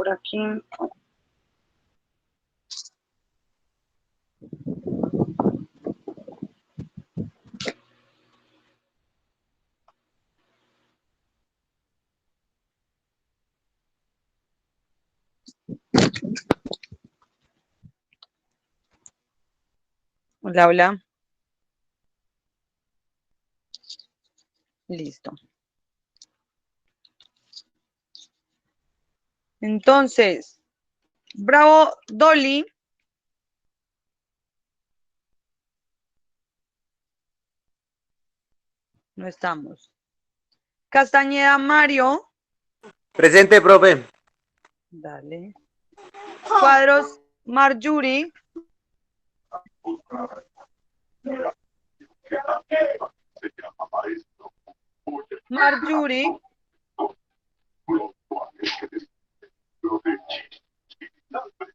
por aquí. Hola, hola. Listo. Entonces, Bravo Dolly. No estamos. Castañeda Mario. Presente, profe. Dale. Cuadros Marjorie. Marjorie.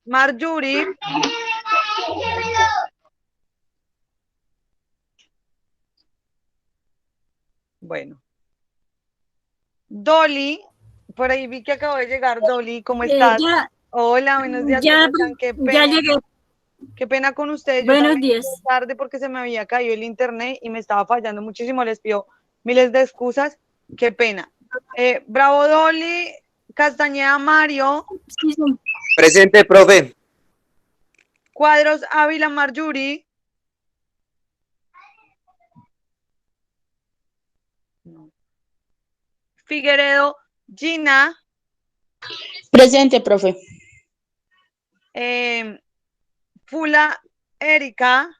Marjorie. Bueno. Dolly. Por ahí vi que acabó de llegar Dolly. ¿Cómo estás? Hola, buenos días. ¿Cómo están? Qué pena. Ya llegué. Qué pena con ustedes. Buenos Yo también días. llegué tarde porque se me había caído el internet y me estaba fallando muchísimo. Les pido miles de excusas. Qué pena. Bravo Dolly. Castañeda Mario. Sí, sí. Presente, profe. Cuadros Ávila Marjorie. No. Figueredo Gina. Presente, profe. Fula Erika.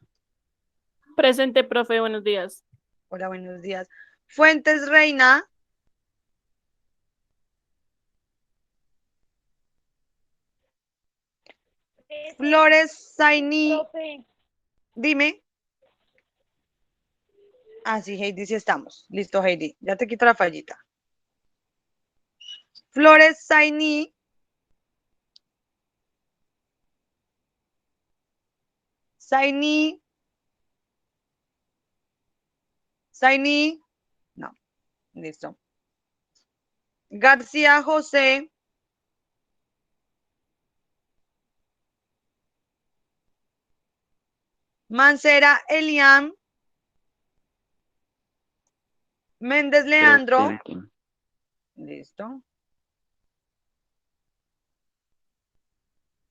Presente, profe, buenos días. Hola, buenos días. Fuentes Reina. Flores Zaini. Dime. Ah, sí, Heidi, sí estamos. Listo, Heidi. Ya te quito la fallita. Flores Zaini. Zaini. Zaini. No. Listo. García José. Mancera Elian. Méndez Leandro. Presente. Listo.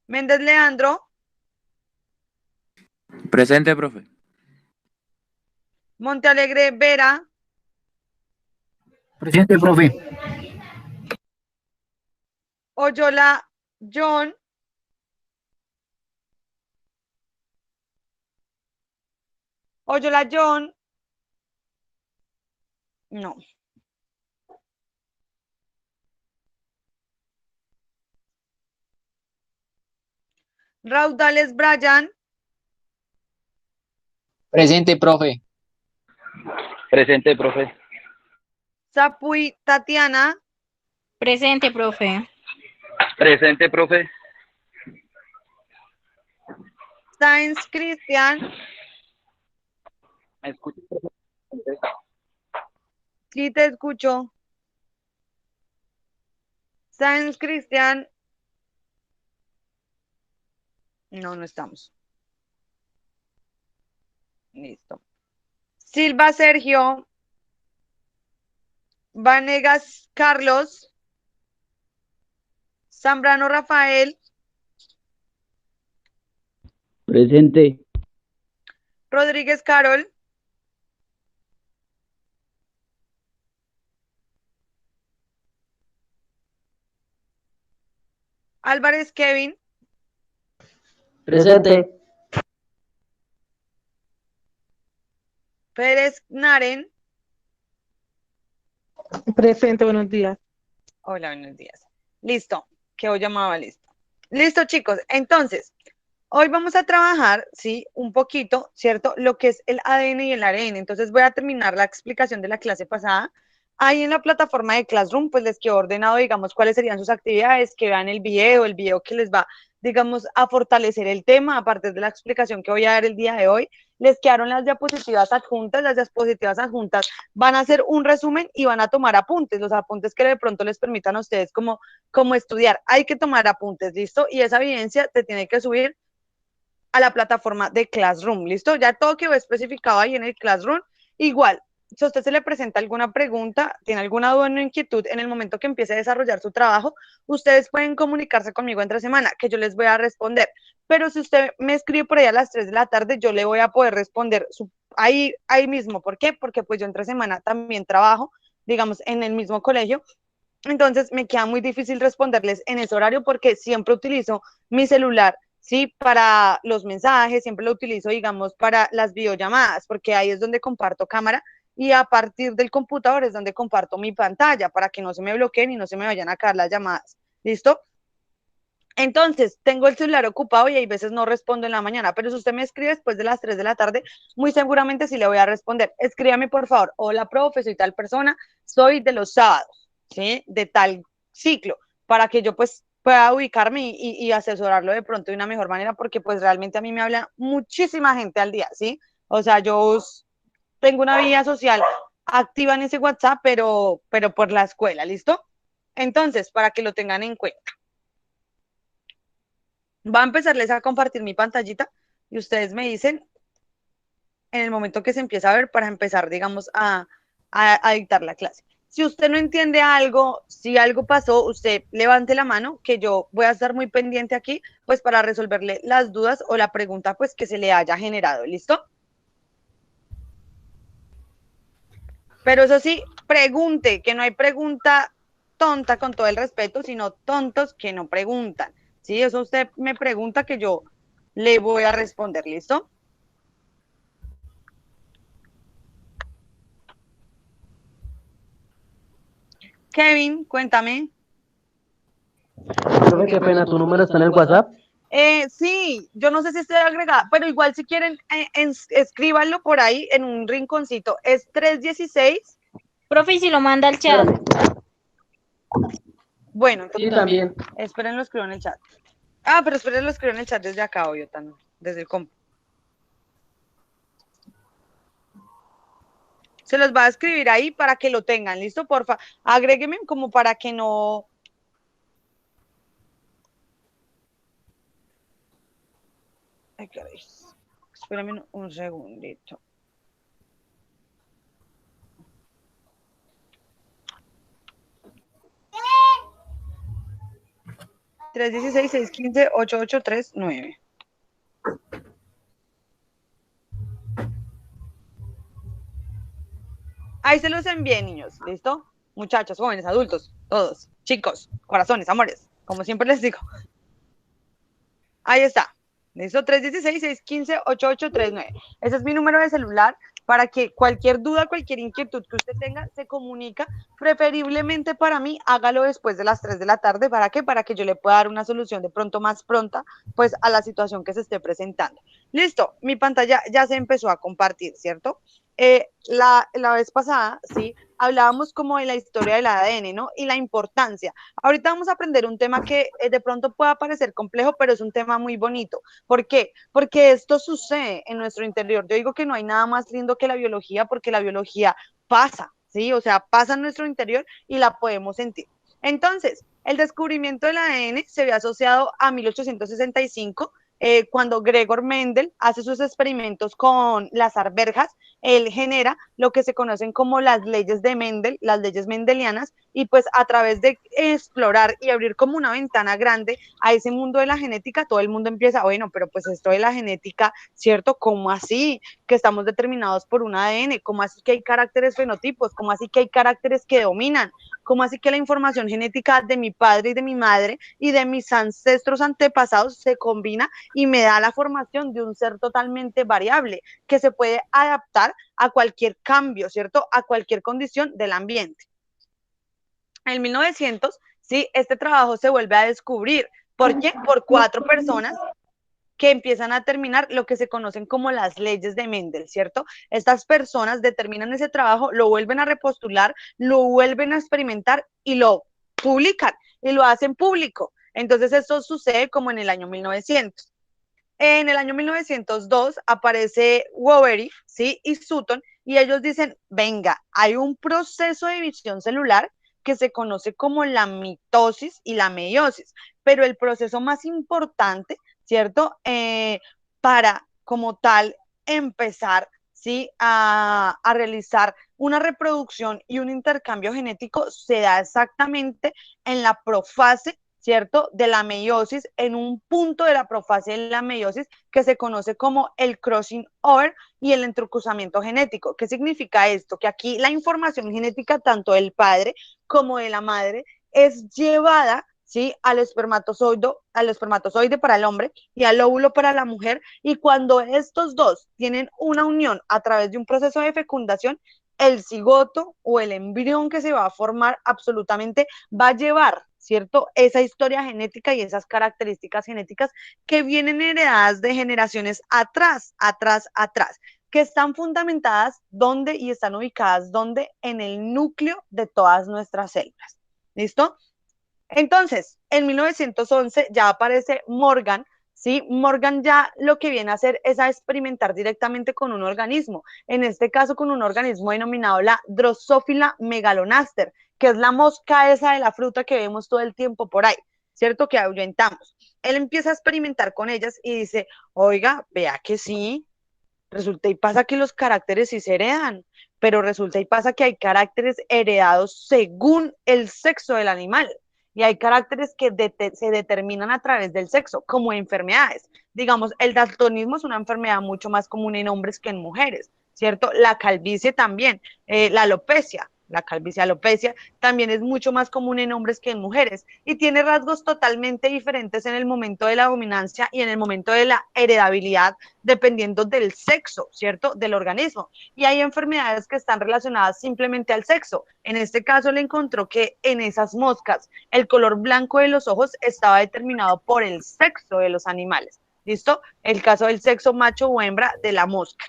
Méndez Leandro. Presente, profe. Montealegre Vera. Presente, profe. Oyola John. Oyola John. No. Raudales Brian. Presente, profe. Presente, profe. Zapuy Tatiana. Presente, profe. Presente, profe. Sainz Cristian. ¿Me escucha? Sí, te escucho. Sainz Cristian. No, no estamos. Listo. Silva Sergio. Vanegas Carlos. Zambrano Rafael. Presente. Rodríguez Carol. Álvarez Kevin. Presente. Pérez Naren. Presente, buenos días. Hola, buenos días. Listo, que hoy llamaba listo. Listo, chicos. Entonces, hoy vamos a trabajar, sí, un poquito, ¿cierto? Lo que es el ADN y el ARN. Entonces voy a terminar la explicación de la clase pasada. Ahí en la plataforma de Classroom, pues les quedó ordenado, digamos, cuáles serían sus actividades, que vean el video que les va digamos, a fortalecer el tema a partir de la explicación que voy a dar el día de hoy. Les quedaron las diapositivas adjuntas van a hacer un resumen y van a tomar apuntes, los apuntes que de pronto les permitan a ustedes como estudiar. Hay que tomar apuntes, ¿listo? Y esa evidencia te tiene que subir a la plataforma de Classroom, ¿listo? Ya todo quedó especificado ahí en el Classroom. Igual, si a usted se le presenta alguna pregunta, tiene alguna duda o inquietud en el momento que empiece a desarrollar su trabajo, ustedes pueden comunicarse conmigo entre semana, que yo les voy a responder. Pero si usted me escribe por ahí a las 3 de la tarde, yo le voy a poder responder ahí mismo. ¿Por qué? Porque pues yo entre semana también trabajo, digamos, en el mismo colegio. Entonces me queda muy difícil responderles en ese horario porque siempre utilizo mi celular, ¿sí? Para los mensajes, siempre lo utilizo, digamos, para las videollamadas, porque ahí es donde comparto cámara y a partir del computador es donde comparto mi pantalla para que no se me bloqueen y no se me vayan a caer las llamadas. ¿Listo? Entonces, tengo el celular ocupado y hay veces no respondo en la mañana, pero si usted me escribe después de las 3 de la tarde, muy seguramente sí le voy a responder. Escríbame, por favor, hola, profe, soy tal persona, soy de los sábados, ¿sí? De tal ciclo, para que yo pues pueda ubicarme y asesorarlo de pronto de una mejor manera, porque pues realmente a mí me habla muchísima gente al día, ¿sí? O sea, yo tengo una vida social activa en ese WhatsApp, pero por la escuela, ¿listo? Entonces, para que lo tengan en cuenta. Va a empezarles a compartir mi pantallita y ustedes me dicen en el momento que se empieza a ver para empezar, digamos, a dictar la clase. Si usted no entiende algo, si algo pasó, usted levante la mano, que yo voy a estar muy pendiente aquí, pues para resolverle las dudas o la pregunta, pues que se le haya generado, ¿listo? Pero eso sí, pregunte, que no hay pregunta tonta con todo el respeto, sino tontos que no preguntan. ¿Sí? Eso usted me pregunta que yo le voy a responder, ¿listo? Kevin, cuéntame. Profe, qué pena, ¿tu número está en el WhatsApp? Sí, yo no sé si estoy agregada, pero igual si quieren, escríbanlo por ahí en un rinconcito. Es 316. Profe, y si lo manda al chat. Bueno, Sí, entonces, también. esperen, lo escribo en el chat. Ah, pero esperen, lo escribo en el chat desde acá, obvio, también, desde el compu. Se los va a escribir ahí para que lo tengan, ¿listo? Porfa, agréguenme como para que no... Ay, caray. Espérame un segundito. Tres 615-8839. Ahí se los envié, niños, ¿listo? Muchachos, jóvenes, adultos, todos, chicos, corazones, amores, como siempre les digo. Ahí está, ¿listo? 316-615-8839. Ese es mi número de celular para que cualquier duda, cualquier inquietud que usted tenga, se comunica. Preferiblemente para mí, hágalo después de las 3 de la tarde. ¿Para qué? Para que yo le pueda dar una solución de pronto más pronta, pues, a la situación que se esté presentando. Listo, mi pantalla ya se empezó a compartir, ¿cierto? La vez pasada, sí, hablábamos como de la historia del ADN, ¿no? Y la importancia. Ahorita vamos a aprender un tema que de pronto pueda parecer complejo, pero es un tema muy bonito. ¿Por qué? Porque esto sucede en nuestro interior. Yo digo que no hay nada más lindo que la biología, porque la biología pasa, ¿sí? O sea, pasa en nuestro interior y la podemos sentir. Entonces, el descubrimiento del ADN se ve asociado a 1865, cuando Gregor Mendel hace sus experimentos con las arvejas. Él genera lo que se conocen como las leyes de Mendel, las leyes mendelianas, y pues a través de explorar y abrir como una ventana grande a ese mundo de la genética, todo el mundo empieza, bueno, pero pues esto de la genética, ¿cierto? ¿Cómo así? Que estamos determinados por un ADN, ¿cómo así que hay caracteres fenotipos? ¿Cómo así que hay caracteres que dominan? ¿Cómo así que la información genética de mi padre y de mi madre y de mis ancestros antepasados se combina y me da la formación de un ser totalmente variable que se puede adaptar a cualquier cambio, ¿cierto? A cualquier condición del ambiente. En 1900, sí, este trabajo se vuelve a descubrir. ¿Por qué? Por 4 personas que empiezan a terminar lo que se conocen como las leyes de Mendel, ¿cierto? Estas personas determinan ese trabajo, lo vuelven a repostular, lo vuelven a experimentar y lo publican y lo hacen público. Entonces esto sucede como en el año 1900. En el año 1902 aparece Wobery, ¿sí? Y Sutton, y ellos dicen, venga, hay un proceso de división celular que se conoce como la mitosis y la meiosis, pero el proceso más importante, ¿cierto? Para como tal empezar, ¿sí? A realizar una reproducción y un intercambio genético se da exactamente en la profase, ¿cierto? De la meiosis, en un punto de la profase de la meiosis que se conoce como el crossing over y el entrecruzamiento genético. ¿Qué significa esto? Que aquí la información genética tanto del padre como de la madre es llevada, ¿sí? Al espermatozoide para el hombre y al óvulo para la mujer, y cuando estos dos tienen una unión a través de un proceso de fecundación, el cigoto o el embrión que se va a formar absolutamente va a llevar, ¿cierto? Esa historia genética y esas características genéticas que vienen heredadas de generaciones atrás, que están fundamentadas ¿dónde? Y están ubicadas ¿dónde? En el núcleo de todas nuestras células. ¿Listo? Entonces, en 1911 ya aparece Morgan, ¿sí? Morgan ya lo que viene a hacer es a experimentar directamente con un organismo, en este caso con un organismo denominado la Drosophila megalonaster, que es la mosca esa de la fruta que vemos todo el tiempo por ahí, ¿cierto? Que ahuyentamos. Él empieza a experimentar con ellas y dice, oiga, vea que sí, resulta y pasa que los caracteres sí se heredan, pero resulta y pasa que hay caracteres heredados según el sexo del animal. Y hay caracteres que se determinan a través del sexo, como enfermedades. Digamos, el daltonismo es una enfermedad mucho más común en hombres que en mujeres, ¿cierto? La calvicie también, la alopecia, alopecia también es mucho más común en hombres que en mujeres y tiene rasgos totalmente diferentes en el momento de la dominancia y en el momento de la heredabilidad, dependiendo del sexo, ¿cierto? Del organismo. Y hay enfermedades que están relacionadas simplemente al sexo. En este caso le encontró que en esas moscas el color blanco de los ojos estaba determinado por el sexo de los animales. ¿Listo? El caso del sexo macho o hembra de la mosca.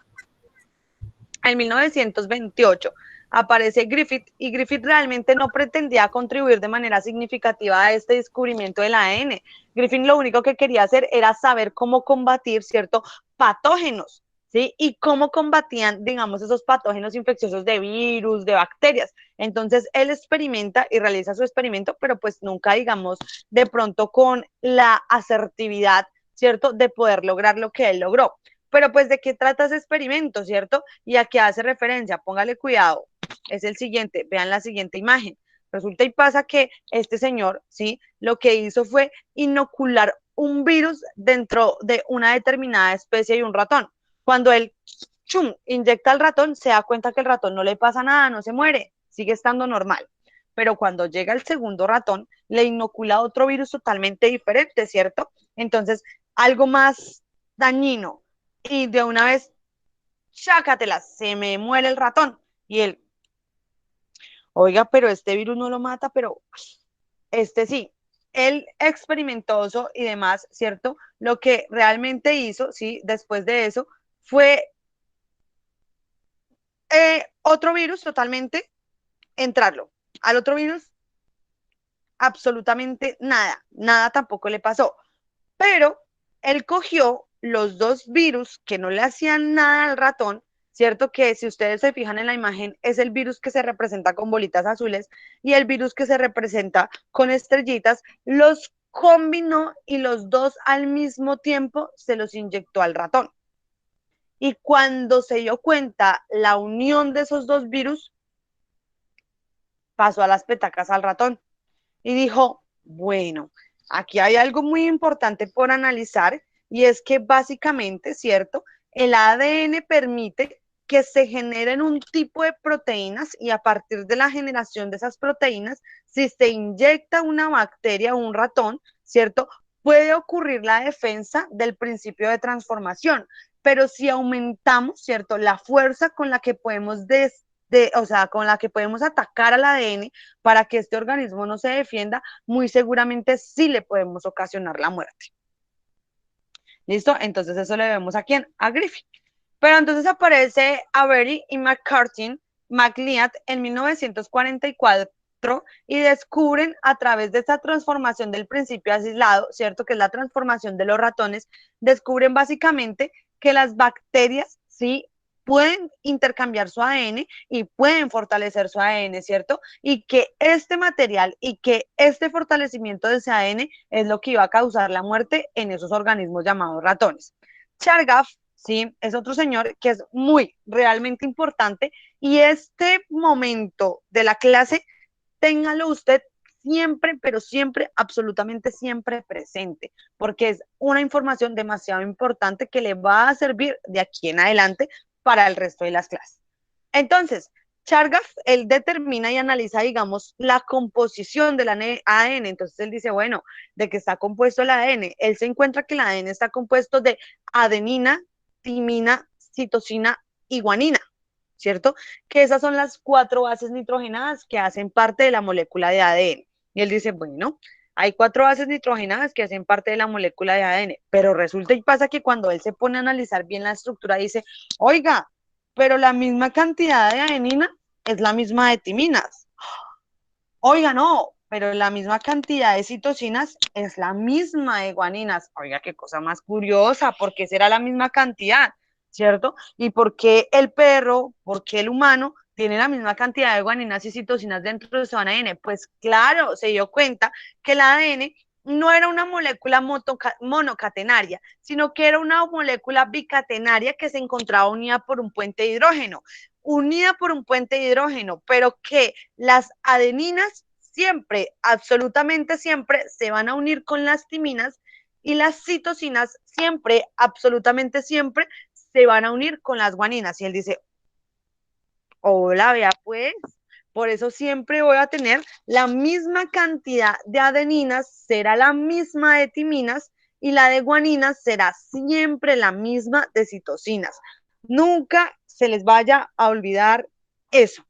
En 1928 aparece Griffith, y Griffith realmente no pretendía contribuir de manera significativa a este descubrimiento del ADN. Griffith lo único que quería hacer era saber cómo combatir ciertos patógenos, ¿sí? Y cómo combatían, digamos, esos patógenos infecciosos de virus, de bacterias. Entonces, él experimenta y realiza su experimento, pero pues nunca, digamos, de pronto con la asertividad, ¿cierto?, de poder lograr lo que él logró. Pero pues, ¿de qué trata ese experimento, cierto? ¿Y a qué hace referencia? Póngale cuidado. Es el siguiente, vean la siguiente imagen. Resulta y pasa que este señor, ¿sí? Lo que hizo fue inocular un virus dentro de una determinada especie de un ratón. Cuando él inyecta al ratón, se da cuenta que el ratón no le pasa nada, no se muere, sigue estando normal. Pero cuando llega el segundo ratón, le inocula otro virus totalmente diferente, ¿cierto? Entonces, algo más dañino. Y de una vez, chácatela, se me muere el ratón. Y él, oiga, pero este virus no lo mata, pero este sí. Él experimentoso y demás, ¿cierto? Lo que realmente hizo, sí, después de eso, fue otro virus totalmente, entrarlo. Al otro virus, absolutamente nada, nada tampoco le pasó. Pero él cogió los dos virus que no le hacían nada al ratón, ¿cierto? Que si ustedes se fijan en la imagen, es el virus que se representa con bolitas azules y el virus que se representa con estrellitas, los combinó y los dos al mismo tiempo se los inyectó al ratón. Y cuando se dio cuenta la unión de esos dos virus, pasó a las petacas al ratón y dijo, bueno, aquí hay algo muy importante por analizar, y es que básicamente, ¿cierto? El ADN permite que se generen un tipo de proteínas, y a partir de la generación de esas proteínas, si se inyecta una bacteria o un ratón, ¿cierto?, puede ocurrir la defensa del principio de transformación. Pero si aumentamos, ¿cierto?, la fuerza con la que podemos con la que podemos atacar al ADN para que este organismo no se defienda, muy seguramente sí le podemos ocasionar la muerte. ¿Listo? Entonces eso le vemos a ¿quién? A Griffith. Pero entonces aparece Avery y McCarthy, McLeod en 1944, y descubren a través de esta transformación del principio aislado, ¿cierto? Que es la transformación de los ratones, descubren básicamente que las bacterias, ¿sí? Pueden intercambiar su ADN y pueden fortalecer su ADN, ¿cierto? Y que este material y que este fortalecimiento de ese ADN es lo que iba a causar la muerte en esos organismos llamados ratones. Chargaff, ¿sí? Es otro señor que es muy realmente importante y este momento de la clase, téngalo usted siempre, pero siempre, absolutamente siempre presente, porque es una información demasiado importante que le va a servir de aquí en adelante para el resto de las clases. Entonces, Chargaff, él determina y analiza, digamos, la composición del ADN. Entonces, él dice, bueno, ¿de qué está compuesto el ADN? Él se encuentra que el ADN está compuesto de adenina, timina, citosina y guanina, ¿cierto? Que esas son las 4 bases nitrogenadas que hacen parte de la molécula de ADN. Y él dice, bueno, hay 4 bases nitrogenadas que hacen parte de la molécula de ADN, pero resulta y pasa que cuando él se pone a analizar bien la estructura, dice, oiga, pero la misma cantidad de adenina es la misma de timinas. Oiga, no, pero la misma cantidad de citosinas es la misma de guaninas. Oiga, qué cosa más curiosa, ¿por qué será la misma cantidad? ¿Cierto? ¿Y por qué el perro, por qué el humano tiene la misma cantidad de guaninas y citosinas dentro de su ADN? Pues claro, se dio cuenta que el ADN no era una molécula monocatenaria, sino que era una molécula bicatenaria que se encontraba unida por un puente de hidrógeno, pero que las adeninas siempre, absolutamente siempre, se van a unir con las timinas y las citosinas siempre, absolutamente siempre, se van a unir con las guaninas. Y él dice, hola, vea pues, por eso siempre voy a tener la misma cantidad de adeninas, será la misma de timinas, y la de guaninas será siempre la misma de citosinas. Nunca se les vaya a olvidar eso.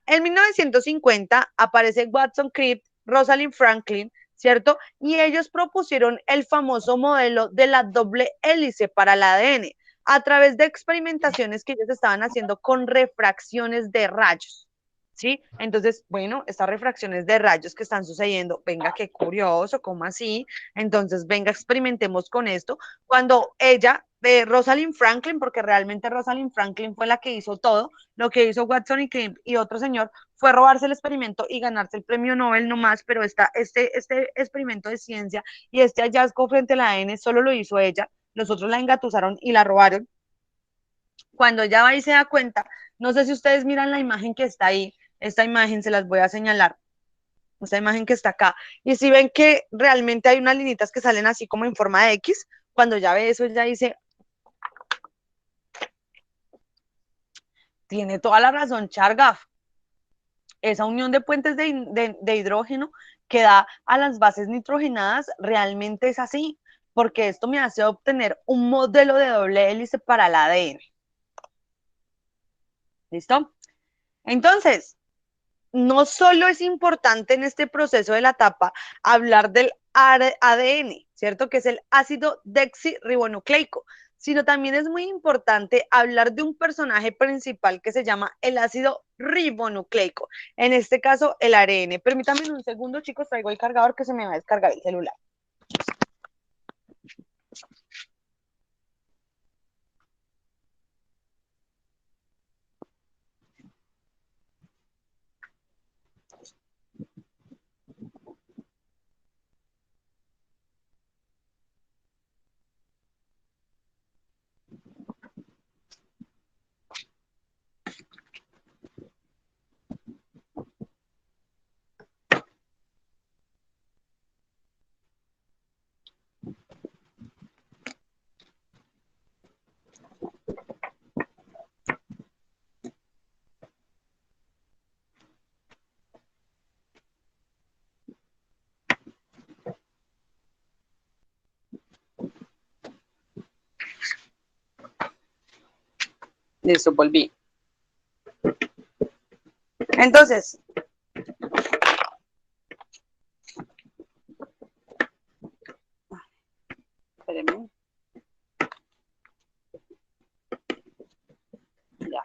En 1950 aparece Watson Crick, Rosalind Franklin, ¿cierto? Y ellos propusieron el famoso modelo de la doble hélice para el ADN a través de experimentaciones que ellos estaban haciendo con refracciones de rayos. ¿Sí? Entonces, bueno, estas refracciones de rayos que están sucediendo, venga, qué curioso, ¿cómo así? Entonces, venga, experimentemos con esto. Cuando ella, Rosalind Franklin, porque realmente Rosalind Franklin fue la que hizo todo, lo que hizo Watson y Crick y otro señor fue robarse el experimento y ganarse el premio Nobel nomás, pero este experimento de ciencia y este hallazgo frente al ADN solo lo hizo ella, los otros la engatusaron y la robaron. Cuando ella va y se da cuenta, no sé si ustedes miran la imagen que está ahí, esta imagen se las voy a señalar, esta imagen que está acá, y si ven que realmente hay unas linitas que salen así como en forma de X, cuando ya ve eso, ella dice, tiene toda la razón Chargaff, esa unión de puentes de hidrógeno que da a las bases nitrogenadas realmente es así, porque esto me hace obtener un modelo de doble hélice para el ADN. ¿Listo? Entonces, no solo es importante en este proceso de la etapa hablar del ADN, ¿cierto? Que es el ácido deoxirribonucleico, sino también es muy importante hablar de un personaje principal que se llama el ácido ribonucleico, en este caso el ARN. Permítanme un segundo, chicos, traigo el cargador que se me va a descargar el celular. Listo, volví. Entonces, espérenme. Ya.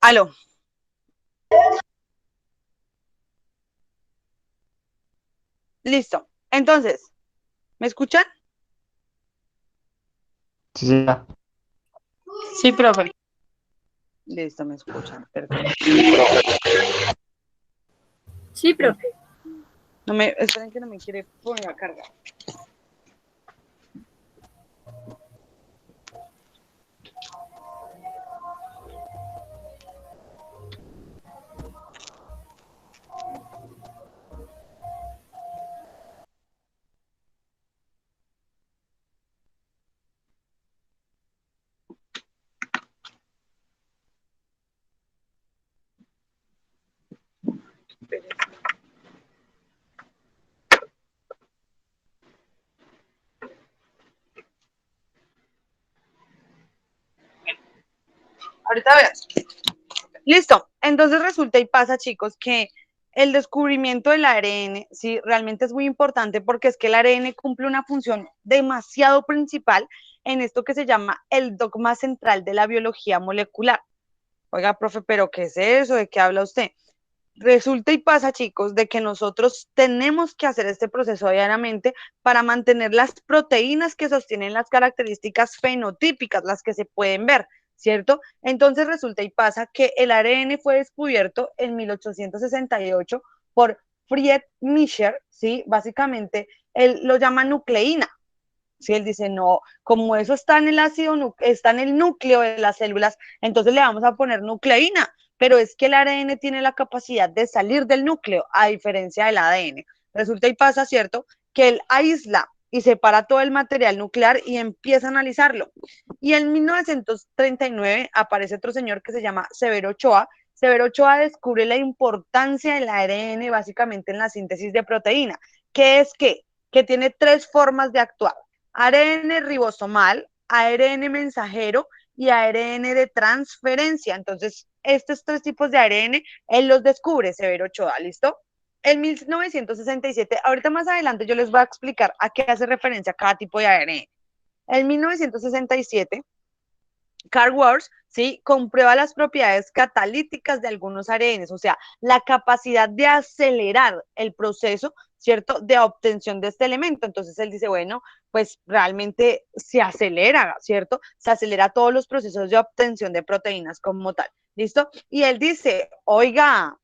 Aló. Listo. Entonces, ¿me escuchan? Sí, señora. Sí, profe. Listo, me escuchan. Perfecto. Sí, profe. Esperen que no me quiere poner a cargar. Ahorita veas. Listo. Entonces resulta y pasa, chicos, que el descubrimiento del ARN, sí, realmente es muy importante porque es que el ARN cumple una función demasiado principal en esto que se llama el dogma central de la biología molecular. Oiga, profe, ¿pero qué es eso? ¿De qué habla usted? Resulta y pasa, chicos, de que nosotros tenemos que hacer este proceso diariamente para mantener las proteínas que sostienen las características fenotípicas, las que se pueden ver, ¿cierto? Entonces resulta y pasa que el ARN fue descubierto en 1868 por Friedrich Mischer, ¿sí? Básicamente, él lo llama nucleína. Si él dice, no, como eso está en el ácido, está en el núcleo de las células, entonces le vamos a poner nucleína, pero es que el ARN tiene la capacidad de salir del núcleo, a diferencia del ADN. Resulta y pasa, ¿cierto?, que él aísla y separa todo el material nuclear y empieza a analizarlo. Y en 1939 aparece otro señor que se llama Severo Ochoa. Severo Ochoa descubre la importancia del ARN básicamente en la síntesis de proteína, que es que tiene tres formas de actuar: ARN ribosomal, ARN mensajero y ARN de transferencia. Entonces, estos tres tipos de ARN, él los descubre, Severo Ochoa, ¿listo? En 1967, ahorita más adelante yo les voy a explicar a qué hace referencia cada tipo de ARN. En 1967, Carl Woerth, ¿sí?, comprueba las propiedades catalíticas de algunos ARNs, o sea, la capacidad de acelerar el proceso, ¿cierto?, de obtención de este elemento. Entonces él dice, bueno, pues realmente se acelera, ¿cierto? Se acelera todos los procesos de obtención de proteínas como tal, ¿listo? Y él dice, oiga,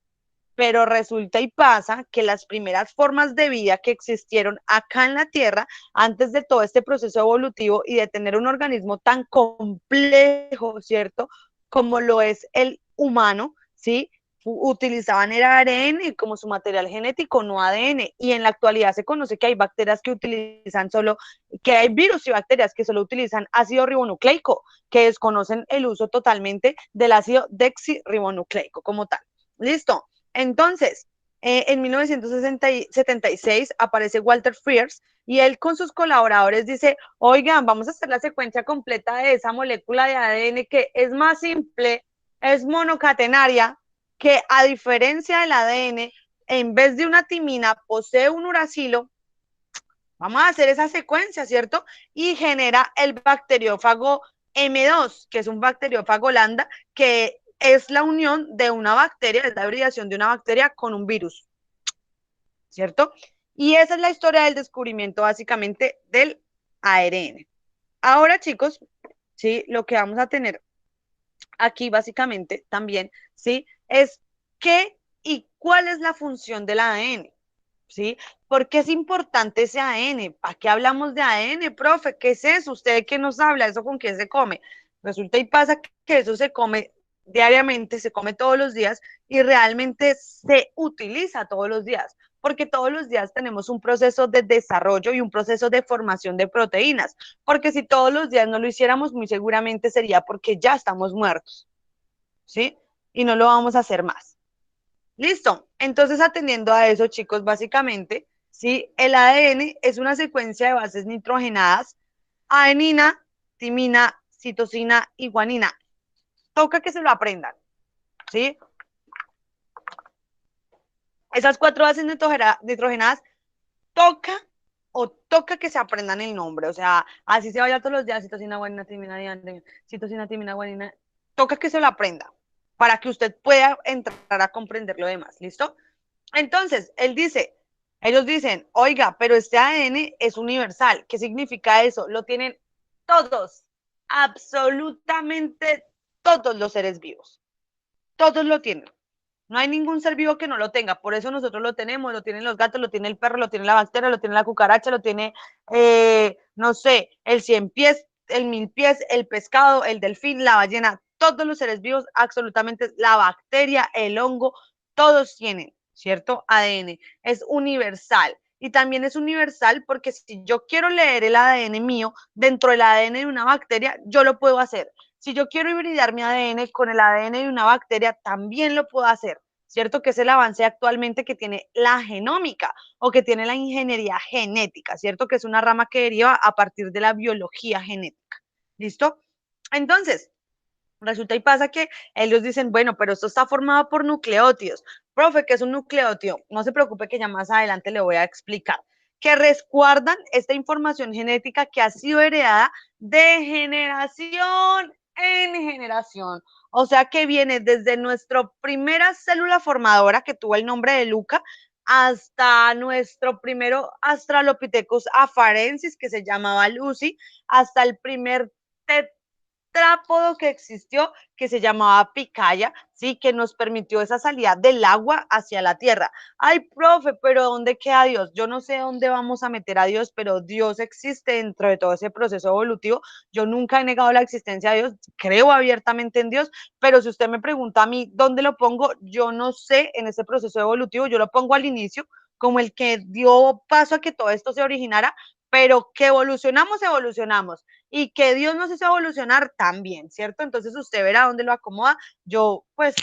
pero resulta y pasa que las primeras formas de vida que existieron acá en la Tierra, antes de todo este proceso evolutivo y de tener un organismo tan complejo, ¿cierto?, como lo es el humano, ¿sí?, utilizaban el ARN como su material genético, no ADN. Y en la actualidad se conoce que hay bacterias que utilizan solo, que hay virus y bacterias que solo utilizan ácido ribonucleico, que desconocen el uso totalmente del ácido deoxirribonucleico como tal. ¿Listo? Entonces, en 1976 aparece Walter Frears y él con sus colaboradores dice, oigan, vamos a hacer la secuencia completa de esa molécula de ADN que es más simple, es monocatenaria, que a diferencia del ADN, en vez de una timina, posee un uracilo. Vamos a hacer esa secuencia, ¿cierto? Y genera el bacteriófago M2, que es un bacteriófago lambda, que es la unión de una bacteria, es la hibridación de una bacteria con un virus, ¿cierto? Y esa es la historia del descubrimiento básicamente del ARN. Ahora, chicos, ¿sí?, lo que vamos a tener aquí básicamente también, ¿sí?, es qué y cuál es la función del ADN, ¿sí? ¿Por qué es importante ese ADN? ¿Para qué hablamos de ADN, profe? ¿Qué es eso? ¿Usted de qué nos habla? ¿Eso con qué se come? Resulta y pasa que eso se come diariamente, se come todos los días y realmente se utiliza todos los días, porque todos los días tenemos un proceso de desarrollo y un proceso de formación de proteínas, porque si todos los días no lo hiciéramos, muy seguramente sería porque ya estamos muertos, ¿sí? Y no lo vamos a hacer más. Listo. Entonces, atendiendo a eso, chicos, básicamente, ¿sí?, el ADN es una secuencia de bases nitrogenadas: adenina, timina, citosina y guanina. Toca que se lo aprendan, ¿sí? Esas cuatro bases nitrogenadas toca que se aprendan el nombre, o sea, así se vaya todos los días: citosina, guanina, timina, citosina, timina, guanina, toca que se lo aprenda, para que usted pueda entrar a comprender lo demás, ¿listo? Entonces, ellos dicen, oiga, pero este ADN es universal. ¿Qué significa eso? Lo tienen todos, absolutamente todos los seres vivos. Todos lo tienen. No hay ningún ser vivo que no lo tenga. Por eso nosotros lo tenemos, lo tienen los gatos, lo tiene el perro, lo tiene la bacteria, lo tiene la cucaracha, lo tiene, no sé, el 100 pies, el 1000 pies, el pescado, el delfín, la ballena, todos los seres vivos, absolutamente, la bacteria, el hongo, todos tienen, ¿cierto? ADN. Es universal. Y también es universal porque si yo quiero leer el ADN mío dentro del ADN de una bacteria, yo lo puedo hacer. Si yo quiero hibridar mi ADN con el ADN de una bacteria, también lo puedo hacer, ¿cierto? Que es el avance actualmente que tiene la genómica o que tiene la ingeniería genética, ¿cierto? Que es una rama que deriva a partir de la biología genética. ¿Listo? Entonces, resulta y pasa que ellos dicen, bueno, pero esto está formado por nucleótidos. Profe, ¿qué es un nucleótido? No se preocupe que ya más adelante le voy a explicar. Que resguardan esta información genética que ha sido heredada de generación en generación. O sea que viene desde nuestra primera célula formadora, que tuvo el nombre de Luca, hasta nuestro primero Australopithecus afarensis, que se llamaba Lucy, hasta el primer trápodo que existió, que se llamaba picaya, ¿sí? Que nos permitió esa salida del agua hacia la tierra. Ay, profe, pero ¿dónde queda Dios? Yo no sé dónde vamos a meter a Dios, pero Dios existe dentro de todo ese proceso evolutivo. Yo nunca he negado la existencia de Dios, creo abiertamente en Dios, pero si usted me pregunta a mí dónde lo pongo, yo no sé en ese proceso evolutivo, yo lo pongo al inicio, como el que dio paso a que todo esto se originara, pero que evolucionamos, evolucionamos y que Dios nos hizo evolucionar también, ¿cierto? Entonces usted verá dónde lo acomoda, yo pues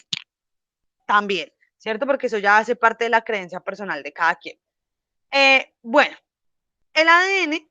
también, ¿cierto? Porque eso ya hace parte de la creencia personal de cada quien. Bueno, el ADN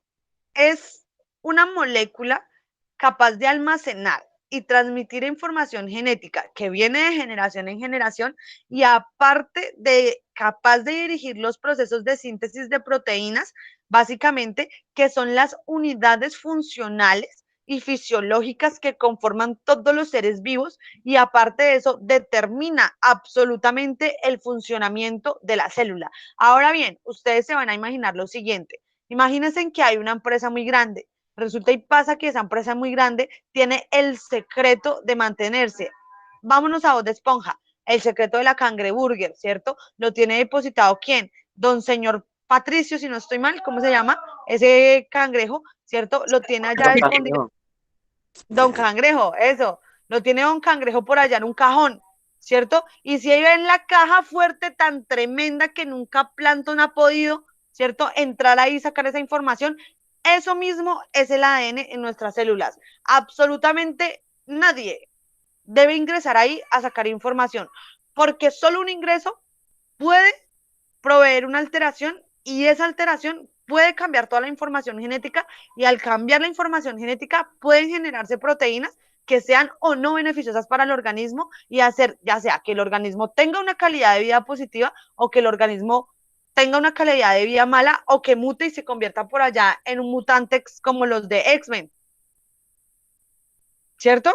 es una molécula capaz de almacenar y transmitir información genética que viene de generación en generación y aparte de capaz de dirigir los procesos de síntesis de proteínas, básicamente, que son las unidades funcionales y fisiológicas que conforman todos los seres vivos y aparte de eso determina absolutamente el funcionamiento de la célula. Ahora bien, ustedes se van a imaginar lo siguiente. Imagínense que hay una empresa muy grande. Resulta y pasa que esa empresa muy grande tiene el secreto de mantenerse. Vámonos a Bob Esponja. El secreto de la cangreburger, ¿cierto? Lo tiene depositado ¿quién? Don señor Patricio, si no estoy mal, ¿cómo se llama? Ese cangrejo, ¿cierto? Lo tiene allá escondido. Don Cangrejo, eso. Lo tiene Don Cangrejo por allá en un cajón, ¿cierto? Y si hay en la caja fuerte tan tremenda que nunca Plankton ha podido, ¿cierto? Entrar ahí y sacar esa información. Eso mismo es el ADN en nuestras células. Absolutamente nadie debe ingresar ahí a sacar información, porque solo un ingreso puede proveer una alteración y esa alteración puede cambiar toda la información genética y al cambiar la información genética pueden generarse proteínas que sean o no beneficiosas para el organismo y hacer ya sea que el organismo tenga una calidad de vida positiva o que el organismo tenga una calidad de vida mala o que mute y se convierta por allá en un mutante como los de X-Men. ¿Cierto?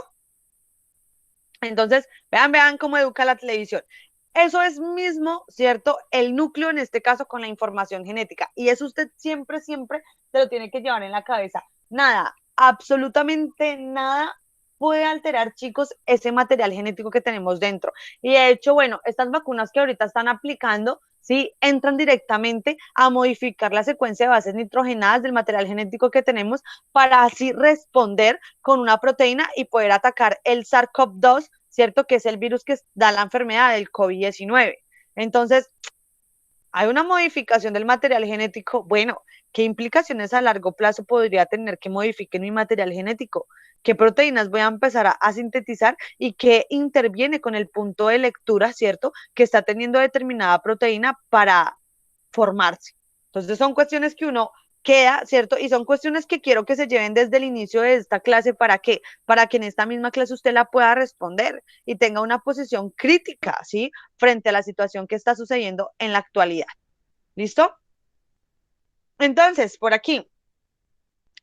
Entonces, vean cómo educa la televisión. Eso es mismo, ¿cierto? El núcleo en este caso con la información genética. Y eso usted siempre se lo tiene que llevar en la cabeza. Nada, absolutamente nada puede alterar, chicos, ese material genético que tenemos dentro. Y de hecho, bueno, estas vacunas que ahorita están aplicando, sí, entran directamente a modificar la secuencia de bases nitrogenadas del material genético que tenemos para así responder con una proteína y poder atacar el SARS-CoV-2, ¿cierto? Que es el virus que da la enfermedad del COVID-19. Entonces, hay una modificación del material genético. Bueno, ¿qué implicaciones a largo plazo podría tener que modifiquen mi material genético? ¿Qué proteínas voy a empezar a sintetizar y qué interviene con el punto de lectura, ¿cierto? Que está teniendo determinada proteína para formarse. Entonces son cuestiones que uno queda, ¿cierto? Y son cuestiones que quiero que se lleven desde el inicio de esta clase. ¿Para qué? Para que en esta misma clase usted la pueda responder y tenga una posición crítica, ¿sí? Frente a la situación que está sucediendo en la actualidad. ¿Listo? Entonces, por aquí,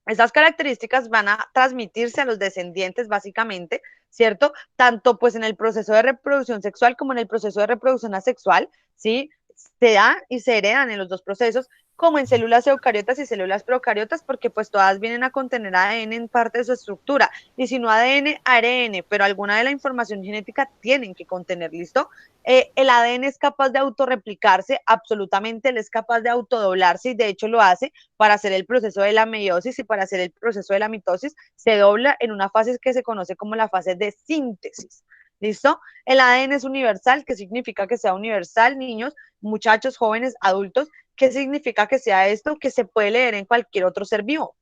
Esas características van a transmitirse a los descendientes, básicamente, ¿cierto? Tanto pues en el proceso de reproducción sexual como en el proceso de reproducción asexual, ¿sí? Se da y se heredan en los dos procesos, como en células eucariotas y células procariotas, porque pues todas vienen a contener ADN en parte de su estructura, y si no ADN, ARN, pero alguna de la información genética tienen que contener, ¿listo? El ADN es capaz de autorreplicarse, absolutamente, él es capaz de autodoblarse y de hecho lo hace para hacer el proceso de la meiosis y para hacer el proceso de la mitosis, se dobla en una fase que se conoce como la fase de síntesis. ¿Listo? El ADN es universal, ¿qué significa que sea universal, niños, muchachos, jóvenes, adultos? ¿Qué significa que sea esto? Que se puede leer en cualquier otro ser vivo,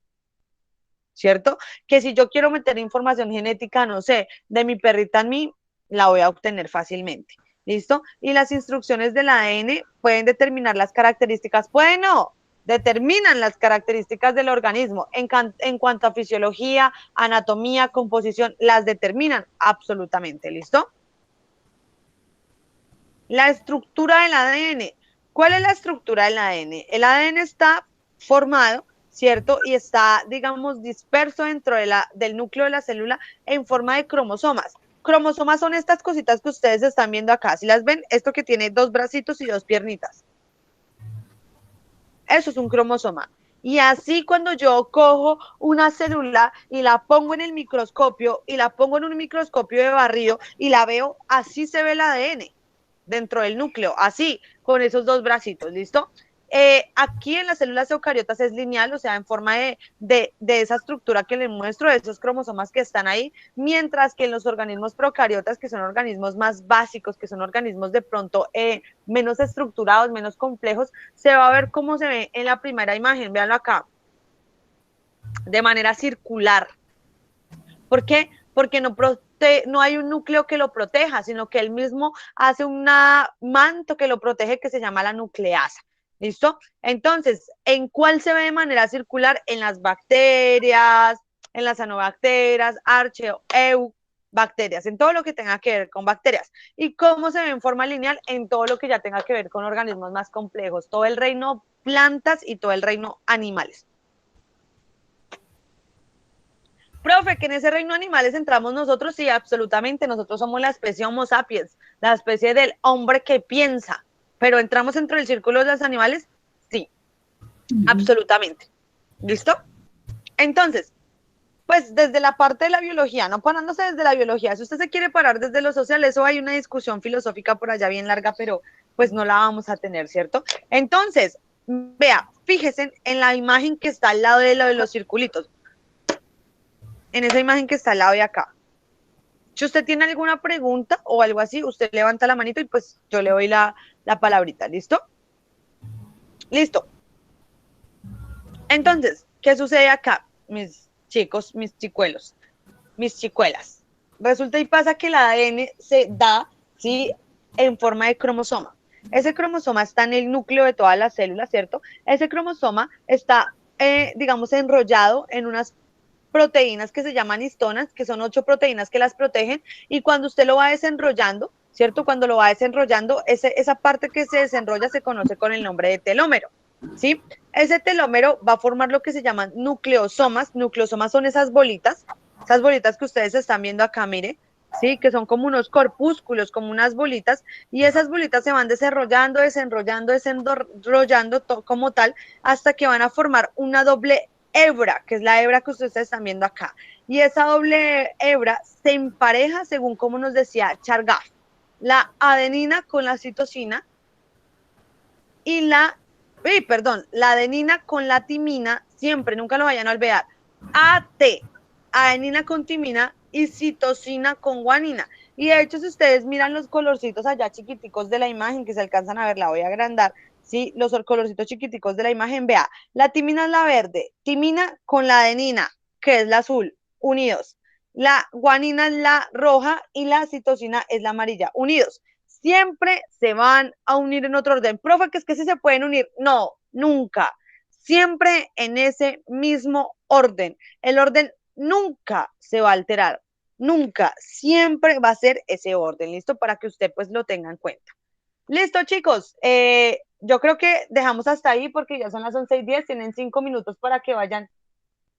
¿cierto? Que si yo quiero meter información genética, no sé, de mi perrita en mí, la voy a obtener fácilmente. ¿Listo? Y las instrucciones del ADN pueden determinar las características, pueden no, determinan las características del organismo en cuanto a fisiología, anatomía, composición, las determinan absolutamente. ¿Listo? La estructura del ADN. ¿Cuál es la estructura del ADN? El ADN está formado, ¿cierto? Y está, digamos, disperso dentro del núcleo de la célula en forma de cromosomas. Cromosomas son estas cositas que ustedes están viendo acá. Si las ven, esto que tiene dos bracitos y dos piernitas. Eso es un cromosoma. Y así cuando yo cojo una célula y la pongo en el microscopio y la pongo en un microscopio de barrido y la veo, así se ve el ADN dentro del núcleo, así, con esos dos bracitos, ¿listo? Aquí en las células eucariotas es lineal, o sea, en forma de esa estructura que les muestro, de esos cromosomas que están ahí, mientras que en los organismos procariotas, que son organismos más básicos, que son organismos de pronto menos estructurados, menos complejos, se va a ver cómo se ve en la primera imagen, véanlo acá, de manera circular. ¿Por qué? Porque no hay un núcleo que lo proteja, sino que él mismo hace un manto que lo protege que se llama la nucleasa. ¿Listo? Entonces, ¿en cuál se ve de manera circular? En las bacterias, en las cianobacterias, bacterias, en todo lo que tenga que ver con bacterias. ¿Y cómo se ve en forma lineal? En todo lo que ya tenga que ver con organismos más complejos, todo el reino plantas y todo el reino animales. Profe, que en ese reino de animales entramos nosotros, sí, absolutamente, nosotros somos la especie Homo sapiens, la especie del hombre que piensa, pero entramos dentro del círculo de los animales, sí, absolutamente. ¿Listo? Entonces, pues desde la parte de la biología, no parándose desde la biología, si usted se quiere parar desde lo social, eso hay una discusión filosófica por allá bien larga, pero pues no la vamos a tener, ¿cierto? Entonces, vea, fíjese en la imagen que está al lado de lo de los circulitos, en esa imagen que está al lado de acá. Si usted tiene alguna pregunta o algo así, usted levanta la manito y pues yo le doy la palabrita, ¿listo? Listo. Entonces, ¿qué sucede acá, mis chicos, mis chicuelos, mis chicuelas? Resulta y pasa que el ADN se da, ¿sí?, en forma de cromosoma. Ese cromosoma está en el núcleo de todas las células, ¿cierto? Ese cromosoma está, digamos, enrollado en unas proteínas que se llaman histonas, que son 8 proteínas que las protegen, y cuando usted lo va desenrollando, ¿cierto? Cuando lo va desenrollando, esa parte que se desenrolla se conoce con el nombre de telómero, ¿sí? Ese telómero va a formar lo que se llaman nucleosomas. Nucleosomas son esas bolitas que ustedes están viendo acá, mire, ¿sí? Que son como unos corpúsculos, como unas bolitas, y esas bolitas se van desenrollando, como tal, hasta que van a formar una doble hebra, que es la hebra que ustedes están viendo acá. Y esa doble hebra se empareja según como nos decía Chargaff, la adenina con la citosina y la adenina con la timina, siempre, nunca lo vayan a olvidar, AT, adenina con timina y citosina con guanina. Y de hecho, si ustedes miran los colorcitos allá chiquiticos de la imagen, que se alcanzan a ver, la voy a agrandar, ¿sí? Los colorcitos chiquiticos de la imagen, vea, la timina es la verde, timina con la adenina, que es la azul, unidos. La guanina es la roja y la citosina es la amarilla, unidos. Siempre se van a unir en otro orden. Profe, que es que sí se pueden unir. No, nunca. Siempre en ese mismo orden. El orden nunca se va a alterar. Nunca. Siempre va a ser ese orden. ¿Listo? Para que usted pues lo tenga en cuenta. Listo, chicos. Yo creo que dejamos hasta ahí porque ya son las 11:10. Tienen 5 minutos para que vayan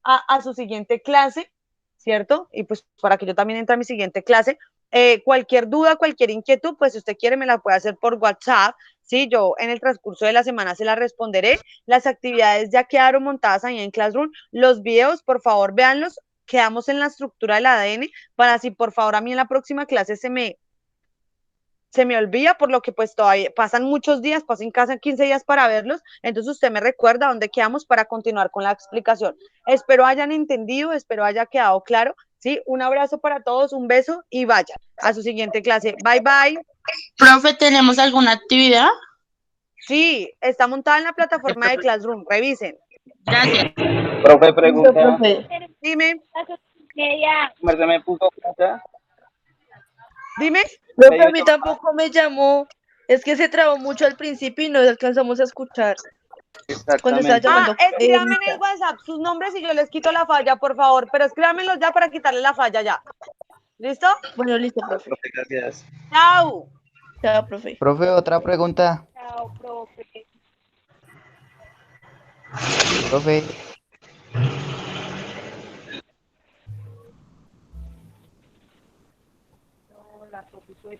a su siguiente clase, ¿cierto? Y pues para que yo también entre a mi siguiente clase. Cualquier duda, cualquier inquietud, pues si usted quiere me la puede hacer por WhatsApp, ¿sí? Yo en el transcurso de la semana se la responderé. Las actividades ya quedaron montadas ahí en Classroom. Los videos, por favor, véanlos. Quedamos en la estructura del ADN para si por favor a mí en la próxima clase se me olvida, por lo que pues todavía pasan muchos días, pasan casi 15 días para verlos, entonces usted me recuerda dónde quedamos para continuar con la explicación. Espero hayan entendido, espero haya quedado claro, ¿sí? Un abrazo para todos, un beso y vayan a su siguiente clase. Bye, bye. Profe, ¿tenemos alguna actividad? Sí, está montada en la plataforma de Classroom, revisen. Gracias. Profe, pregunta. Profe. Dime, ¿Se me puso acá? dime. Profe, a mí tampoco me llamó. Es que se trabó mucho al principio y no alcanzamos a escuchar cuando estaba Exactamente. llamando. Escríbanme en el WhatsApp sus nombres y yo les quito la falla, por favor, pero escríbanmelos ya para quitarle la falla ya. ¿Listo? Bueno, listo, profe. Profe, gracias. Chao. Chao, profe. Profe, otra pregunta. Chao, profe. Profe, No, la profe fue